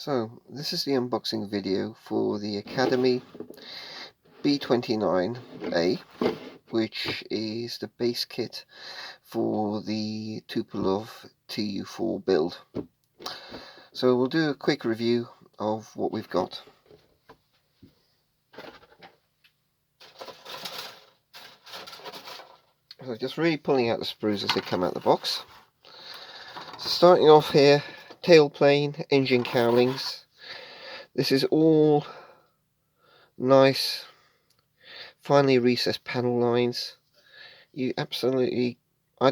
So this is the unboxing video for the Academy B29A, which is the base kit for the Tupolev Tu-4 build. So we'll do a quick review of what we've got. So just really pulling out the sprues as they come out of the box. So starting off here, tailplane, engine cowlings. This is all nice, finely recessed panel lines. I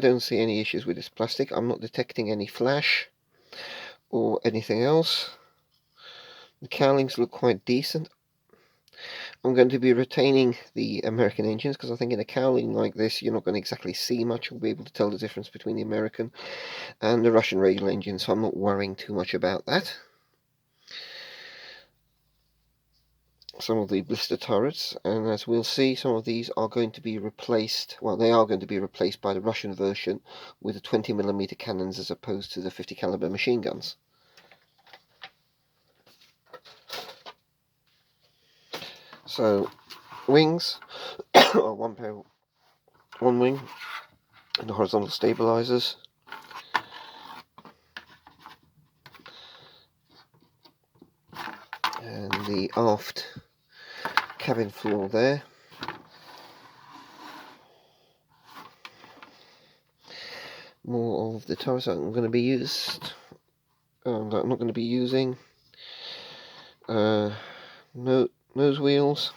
don't see any issues with this plastic. I'm not detecting any flash or anything else. The cowlings look quite decent. I'm going to be retaining the American engines because I think in a cowling like this you're not going to exactly see much. You'll be able to tell the difference between the American and the Russian radial engine, so I'm not worrying too much about that. Some of the blister turrets, and as we'll see, some of these are going to be replaced. Well, they are going to be replaced by the Russian version with the 20mm cannons as opposed to the 50 caliber machine guns. So wings, one wing, and the horizontal stabilizers. And the aft cabin floor there. More of the turrets that I'm going to be using. Nose wheels.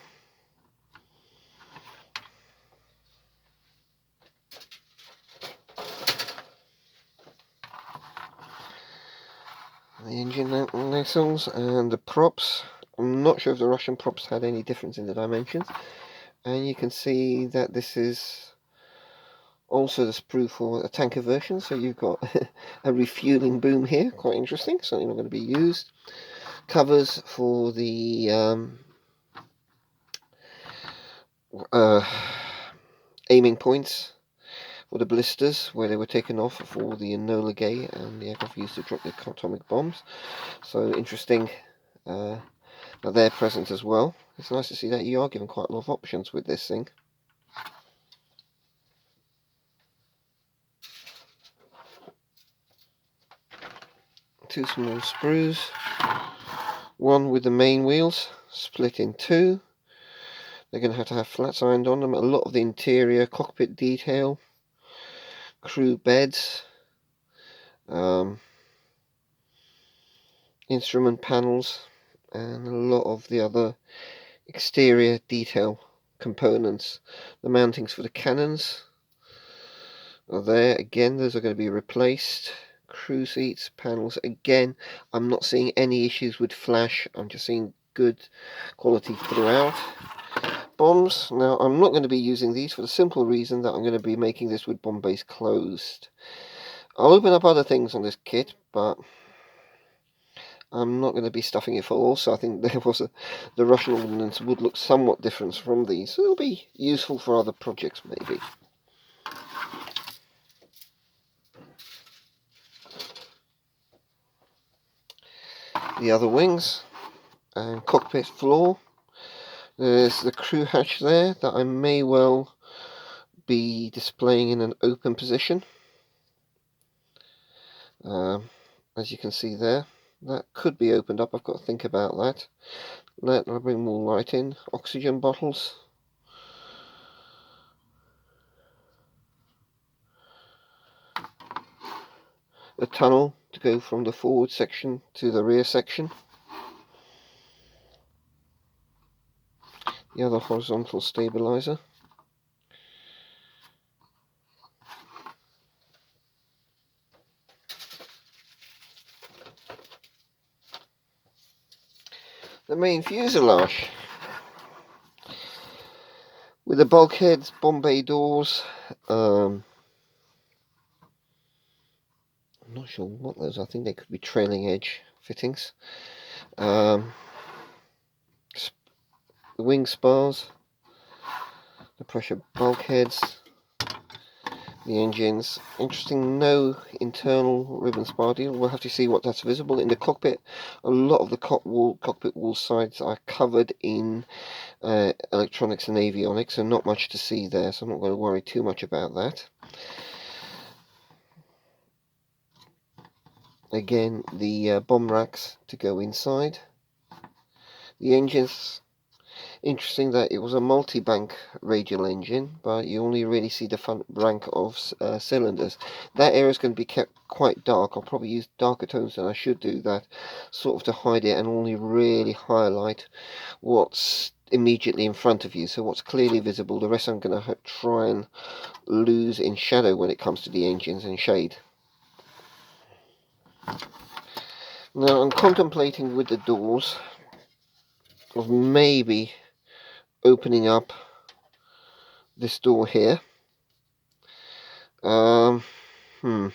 The engine nacelles and the props. I'm not sure if the Russian props had any difference in the dimensions. And you can see that this is also the sprue for a tanker version, so you've got a refueling boom here, quite interesting, something not going to be used. Covers for the aiming points for the blisters where they were taken off for the Enola Gay and the aircraft used to drop the atomic bombs. So interesting that they're present as well. It's nice to see that you are given quite a lot of options with this thing. Two small sprues, one with the main wheels split in two. They're going to have flats ironed on them. A lot of the interior cockpit detail, crew beds, instrument panels, and a lot of the other exterior detail components. The mountings for the cannons are there. Again, those are going to be replaced. Crew seats, panels. Again, I'm not seeing any issues with flash. I'm just seeing good quality throughout. Bombs. Now, I'm not going to be using these for the simple reason that I'm going to be making this with bomb base closed. I'll open up other things on this kit, but I'm not going to be stuffing it full. Also, I think the Russian ordnance would look somewhat different from these, so it'll be useful for other projects maybe. The other wings and cockpit floor. There's the crew hatch there that I may well be displaying in an open position. As you can see there, that could be opened up. I've got to think about that. Let me bring more light in. Oxygen bottles. A tunnel to go from the forward section to the rear section. The other horizontal stabilizer. The main fuselage with the bulkheads, bomb bay doors. I'm not sure what those are. I think they could be trailing edge fittings. The wing spars, the pressure bulkheads, the engines. Interesting, no internal ribbon spar deal. We'll have to see what that's visible in the cockpit. A lot of the cockpit wall sides are covered in electronics and avionics, so not much to see there, so I'm not going to worry too much about that. Again, the bomb racks to go inside. The engines, interesting that it was a multi-bank radial engine, but you only really see the front rank of cylinders. That area is going to be kept quite dark. I'll probably use darker tones than I should do that, sort of to hide it and only really highlight what's immediately in front of you, so what's clearly visible. The rest I'm going to try and lose in shadow when it comes to the engines and shade. Now I'm contemplating with the doors of maybe opening up this door here. I don't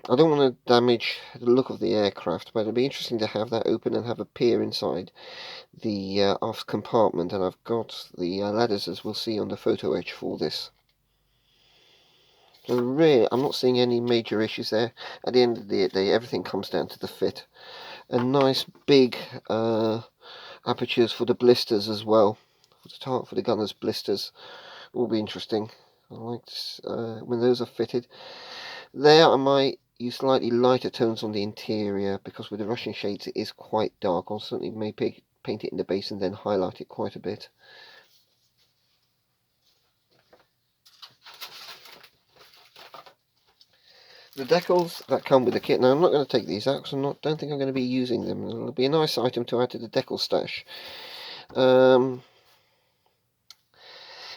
want to damage the look of the aircraft, but it'd be interesting to have that open and have a peer inside the aft compartment, and I've got the ladders, as we'll see on the photo etch for this. So really, I'm not seeing any major issues there. At the end of the day, everything comes down to the fit. And nice big apertures for the blisters as well. For the gunner's blisters will be interesting. I like when those are fitted. There I might use slightly lighter tones on the interior, because with the Russian shades it is quite dark. I'll certainly maybe paint it in the base and then highlight it quite a bit. The decals that come with the kit. Now I'm not going to take these out because don't think I'm going to be using them. It'll be a nice item to add to the decal stash.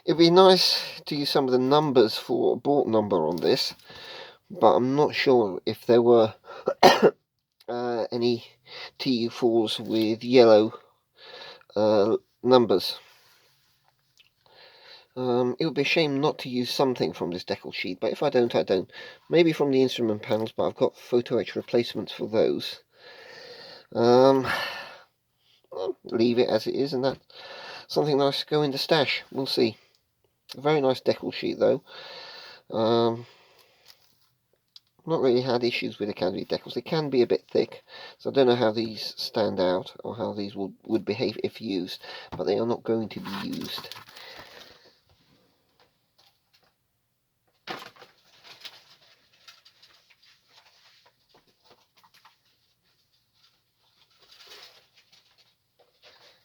It'd be nice to use some of the numbers for a bought number on this, but I'm not sure if there were any TU4s with yellow numbers. It would be a shame not to use something from this decal sheet, but if I don't, I don't. Maybe from the instrument panels, but I've got photo etch replacements for those. Well, leave it as it is, and that something nice to go in the stash. We'll see. A very nice decal sheet, though. Not really had issues with the Candy decals. They can be a bit thick, so I don't know how these stand out or how these would behave if used, but they are not going to be used.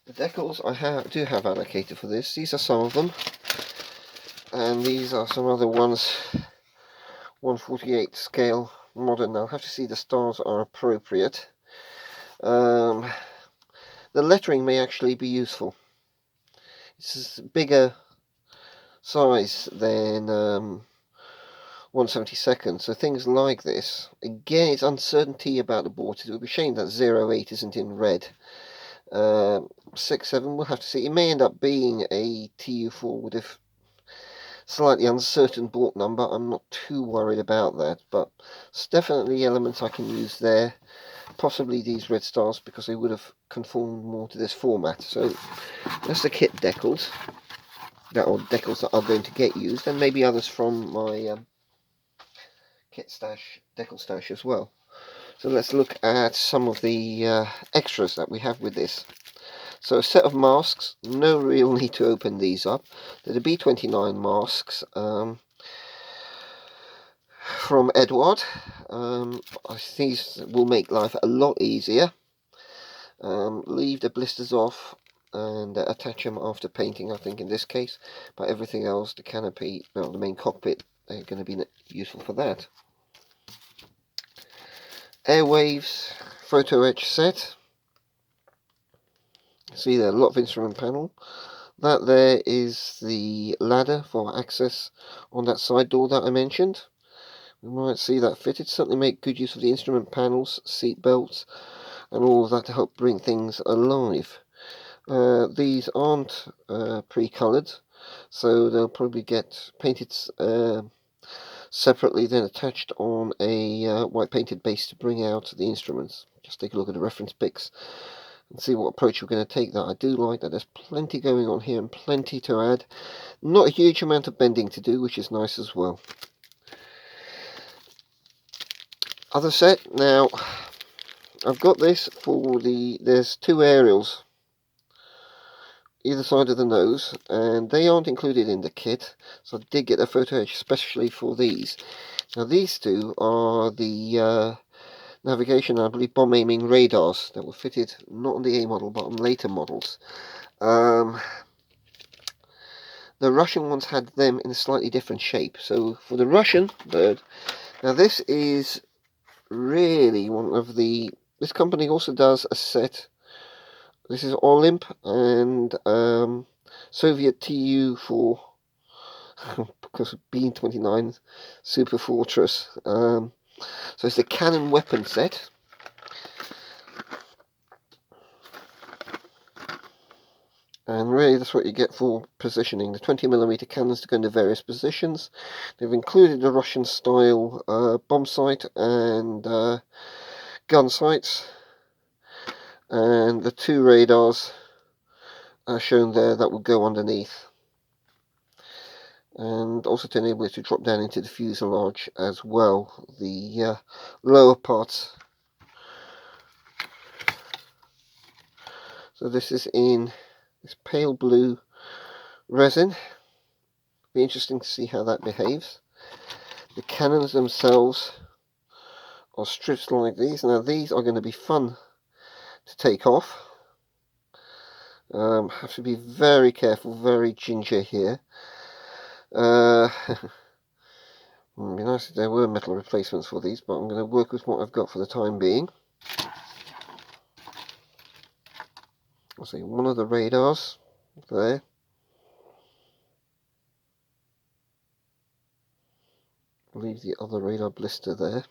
The decals I do have allocated for this. These are some of them, and these are some other ones. 1/48 scale modern. I'll have to see the stars are appropriate. The lettering may actually be useful. It's a bigger size than 1/72, so things like this. Again, it's uncertainty about the borders. It would be a shame that 08 isn't in red. 67, we'll have to see. It may end up being a TU4 with a slightly uncertain bought number. I'm not too worried about that, but it's definitely elements I can use there. Possibly these red stars, because they would have conformed more to this format. So that's the kit decals. That are decals that are going to get used, and maybe others from my kit stash, decal stash as well. So let's look at some of the extras that we have with this. So a set of masks, no real need to open these up. They're the B29 masks from Eduard. These will make life a lot easier. Leave the blisters off and attach them after painting, I think, in this case. But everything else, the canopy, well, the main cockpit, they're going to be useful for that. Airwaves photo etch set. See there, a lot of instrument panel. That there is the ladder for access on that side door that I mentioned. We might see that fitted. Certainly make good use of the instrument panels, seat belts, and all of that to help bring things alive. These aren't pre-coloured, so they'll probably get painted separately, then attached on a white painted base to bring out the instruments. Just take a look at the reference pics. and see what approach we're going to take. That I do like that there's plenty going on here and plenty to add. Not a huge amount of bending to do, which is nice as well. Other set, now I've got this for there's two aerials either side of the nose, and they aren't included in the kit, so I did get a photo etch especially for these. Now these two are the navigation, I believe, bomb aiming radars that were fitted not on the A model but on later models. The Russian ones had them in a slightly different shape. So for the Russian bird, now this is really one of the, this company also does a set. This is Olimp and Soviet Tu-4 because of B29 Super Fortress. So it's the cannon weapon set. And really that's what you get for positioning. The 20mm cannons to go into various positions. They've included a Russian style bomb sight and gun sights. And the two radars are shown there that will go underneath. And also to enable it to drop down into the fuselage as well, the lower parts. So this is in this pale blue resin. Be interesting to see how that behaves. The cannons themselves are strips like these. Now these are going to be fun to take off. Have to be very careful, very ginger here. It'd be nice if there were metal replacements for these, but I'm going to work with what I've got for the time being. I'll see one of the radars there. Leave the other radar blister there.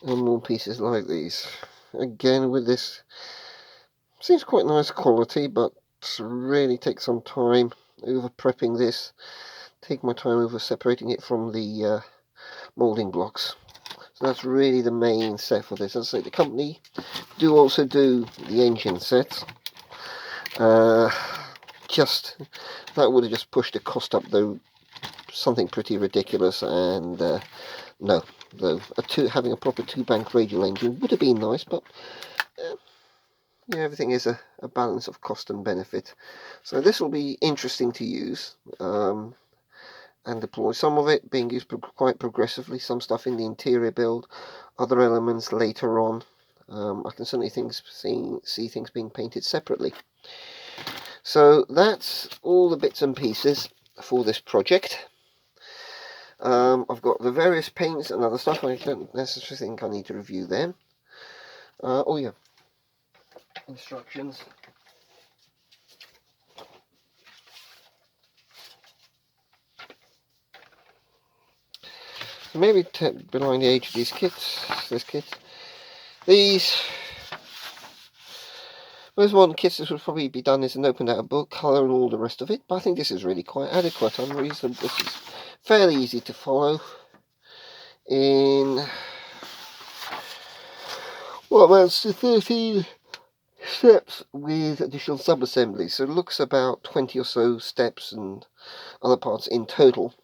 And more pieces like these. Again with this, seems quite nice quality, but really take some time over prepping this. Take my time over separating it from the moulding blocks. So that's really the main set for this. As I say, the company do also do the engine set. Just that would have just pushed the cost up though, something pretty ridiculous. And no, though having a proper two-bank radial engine would have been nice, but yeah, everything is a balance of cost and benefit. So this will be interesting to use and deploy. Some of it being used quite progressively, some stuff in the interior build, other elements later on. I can certainly see things being painted separately. So that's all the bits and pieces for this project. I've got the various paints and other stuff. I don't necessarily think I need to review them. Oh yeah, instructions. So maybe behind the age of these kits, most modern kits, this would probably be done as an opened out book, colour and all the rest of it, but I think this is really quite adequate. I'm reasonable. This is fairly easy to follow in what amounts to 13 steps with additional sub-assemblies. So it looks about 20 or so steps and other parts in total.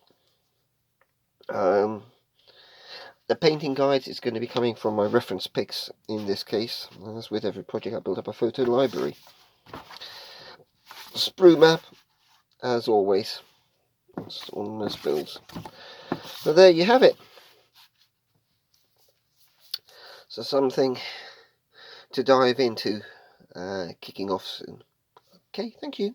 The painting guide is going to be coming from my reference pics in this case. As with every project, I built up a photo library. Sprue map, as always, on most builds. So there you have it. So something to dive into, kicking off soon. Okay, thank you.